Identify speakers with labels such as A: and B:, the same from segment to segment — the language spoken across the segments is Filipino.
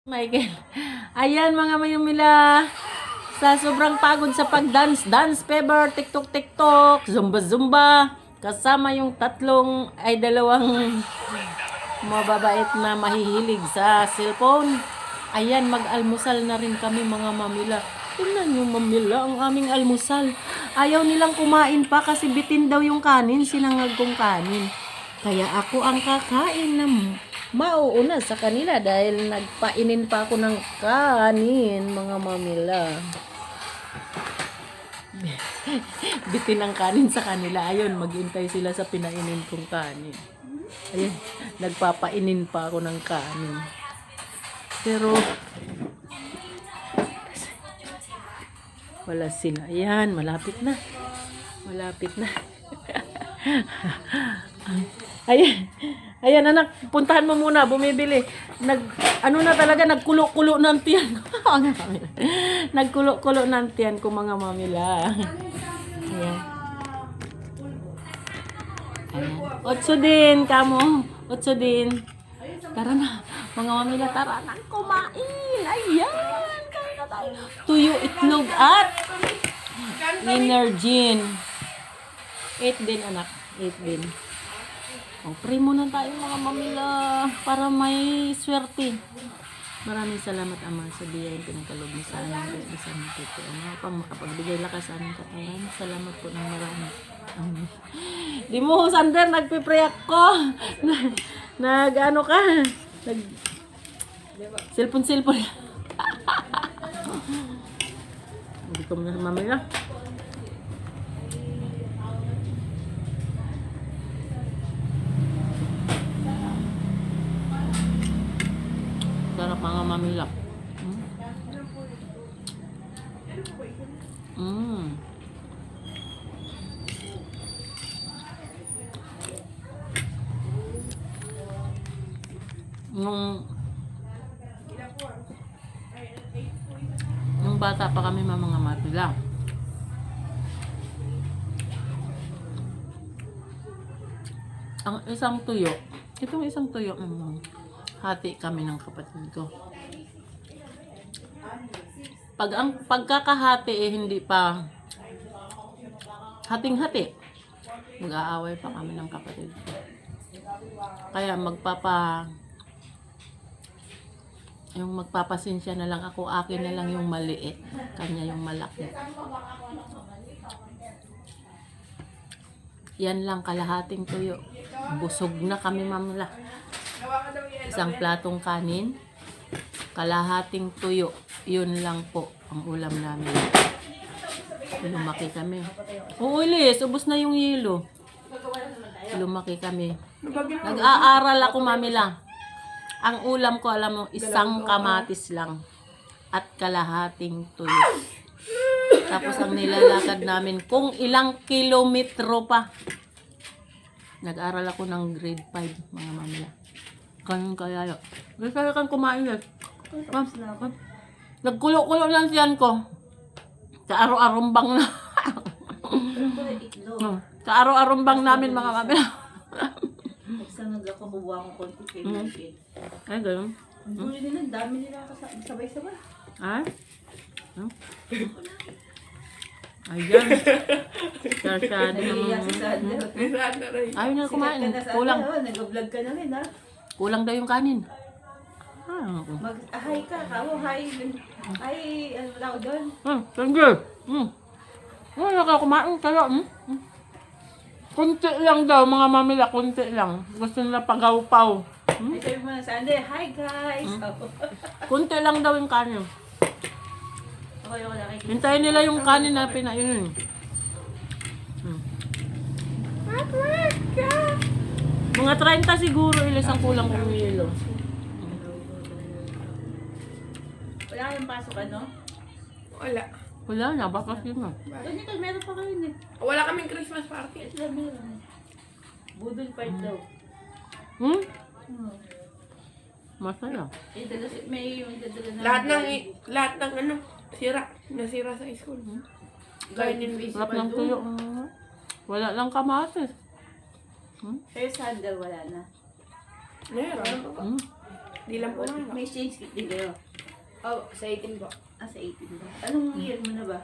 A: Michael. Ayan mga mayumila. Sa sobrang pagod sa pag-dance, dance fever, TikTok, Zumba. Kasama yung dalawang mababait na mahihilig sa cellphone. Ayan, mag-almusal na rin kami mga mamila. Tingnan nyo mamila ang aming almusal. Ayaw nilang kumain pa kasi bitin daw yung kanin, sinangag kong kanin. Kaya ako ang kakain ng mauuna sa kanila dahil nagpainin pa ako ng kanin, mga mamila. Bitin ang kanin sa kanila. Ayun, maghintay sila sa pinainin kong kanin. Ayun, nagpapainin pa ako ng kanin. Pero, wala sila. Ayan, malapit na. Malapit na. Ayan anak, puntahan mo muna, bumibili. Nagkulo-kulo ng tiyan. Nagkulo-kulo ng tiyan ko mga mamila. Ayan. Ayan. 8 din, kamo. 8 din. Tara na, mga mamila, tara na kumain. Ayan, kain na tayo. Tuyo, itlog at Energin. 8 din anak, 8 din. O, pray muna tayo mga mamila para may swerte. Maraming salamat Ama sa biyayang pinagkaloob mo sa amin. Sa aming tito. Ama, pang makapagbigay lakas sa aming katawan. Salamat po ng marami. Amen. Di mo, Sander, nagpipray ako. Nag-ano ka? Cellphone. Hindi ko na mamila. Sarap mga mamila. Nung bata pa kami mga mamila. Ang isang tuyo, itong isang tuyo, hati kami ng kapatid ko. Ang pagkakahati hindi pa hating-hati. Mag-aaway pa kami ng kapatid ko. Kaya yung magpapasensya na lang ako, akin na lang yung maliit, kanya yung malaki. Yan lang, kalahating tuyo. Busog na kami mamla. Isang platong kanin, kalahating tuyo. Yun lang po ang ulam namin. Lumaki kami. Oo, Liz, ubos na yung yelo. Lumaki kami. Nag-aaral ako mamila. Ang ulam ko, alam mo, isang kamatis lang at kalahating tuyo. Tapos ang nilalakad namin kung ilang kilometro pa. Nag-aral ako ng grade 5, mga mamila. Ganun kaya yun. Kaya kang kumain yan. Nagkulo-kulo lang siyan ko. Sa araw-arumbang na. Sa araw-arumbang namin mga mamila.
B: Sa nagkakabuwa ko konti kay Market.
A: Ay, ganun.
B: Ang gulo nila, ang dami nila sabay-sabay.
A: Ay? Ayan. Sasado
B: Nahiya si
A: naman.
B: Sander.
A: Ayaw na kumain. Kulang.
B: Nag-vlog ka na rin, ha?
A: Kulang daw yung kanin.
B: Mag-hi ka, kawo, hi. Hi, ano wala ko doon?
A: Thank you. Wala ka kumain kayo. Kunti lang daw mga mamila, kunti lang. Gusto nila pagaw-paw.
B: Ay, sabi mo na, Sander, hi guys.
A: Kunti lang daw yung kanin.
B: Ako yung nakikita.
A: Hintayin nila yung kanin na pinainin. Mga 30 siguro ilis ang kulang kong yelo.
B: Wala kayong pasok, ano?
C: Wala.
A: Wala na, baka yun na.
B: Doon ito, meron pa kayo eh.
C: Wala kaming Christmas party.
B: Sila meron. Budol part daw.
A: Masaya.
B: May yung dadala na.
C: Lahat ng ano, nasira sa school. Gaya ng
A: Sarap ng tuyo. Wala lang kamatis.
B: Pero Sander, wala na.
C: Meron. Di lang po na.
B: May change kit din kayo.
C: Oh, sa 18 po.
B: Sa 18 ba? Anong year mo na ba?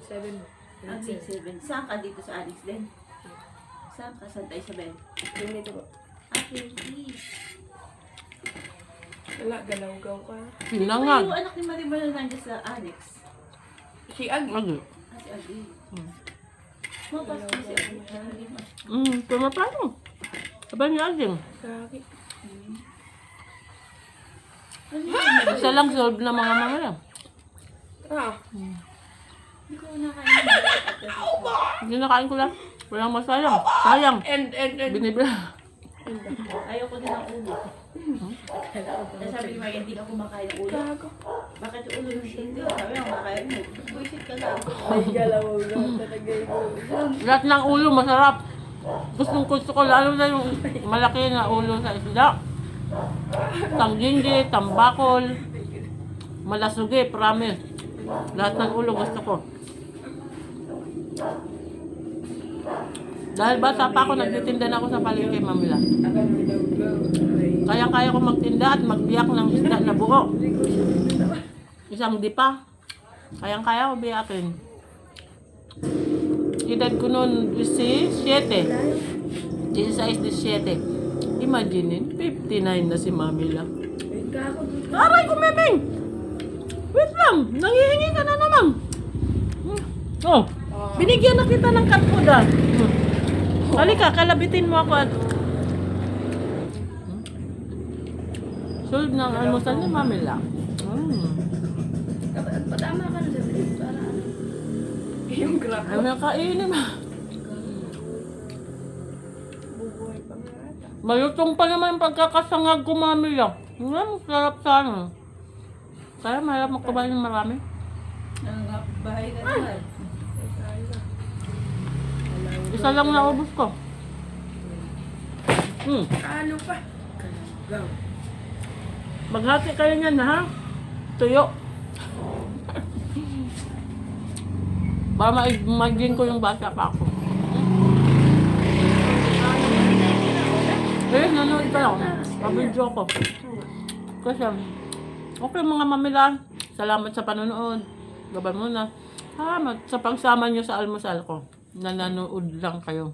C: 7 po.
B: Grade 7. Saan ka dito sa Alex din? Saan ka? Santa Isabel?
C: Yung nito po.
B: Hindi.
C: Wala, galaw-gaw ka.
A: Pinangag.
B: Yung anak ni Maribel na nandiyan sa Alex.
C: Si Agi.
A: Agi.
B: Si Agi. Mapasok si Agi.
A: Pumapano. Sabi niya Agi.
C: Gagi.
B: Ano yun?
A: Isa lang solve na mga lang.
C: Ah.
B: Hindi ko nakain.
A: Hindi nakain ko lang. Walang masayang. Sayang.
C: And.
A: Binibla.
B: Ayaw ko din ng ulo. Kaya sabi ni Mike, hindi ka kumakain ng ulo.
C: Gago.
B: Bakit yung ulo ng hindi? Sabi mo, kumakain mo. Buisit ka lang.
C: Ay, galaw-gaw talaga yun.
A: Lahat ng ulo masarap. Gusto ko lalo na yung malaki na ulo sa isda. Tangginggi, tambakol, malasugi, promise. Lahat ng ulo gusto ko. Dahil bata pa ako, nagtitinda na ako sa palengke, Mamila. Kaya-kaya ko magtinda at magbiyak ng isda na buo. Isang dipa. Kayang-kaya ko biyakin. Edad ko noon, 17. 16-17. Imagine, 59 na si Mamila.
C: Ay, gago.
A: Aray ko, Memeng! Wait lang, nangihingi ka na naman. Oh, binigyan na kita ng cat food ah. Halika, kalabitin mo ako at... Solve ng almusal ni Mamila.
C: Patama ka na sa drip para ano. Yung grab.
A: Ay, may kainin ah.
C: Bubuhay pa nga ata.
A: Malutong pa naman yung pagkakasangag ko, Mamila. Sarap sana. Kaya mahirap magkabahin ng marami.
B: Bahay ka naman.
A: Isa lang naubos ko.
C: Ano pa? Gaw.
A: Maghati kayo niyan ha. Tuyo. Para maigin ko yung bata pa ako. Nanonood ka lang. Pabidyo ko. Kasi, okay mga Mamila. Salamat sa panonood. Gabay mo na. Salamat sa pagsama nyo sa almusal ko. Nanonood lang kayo.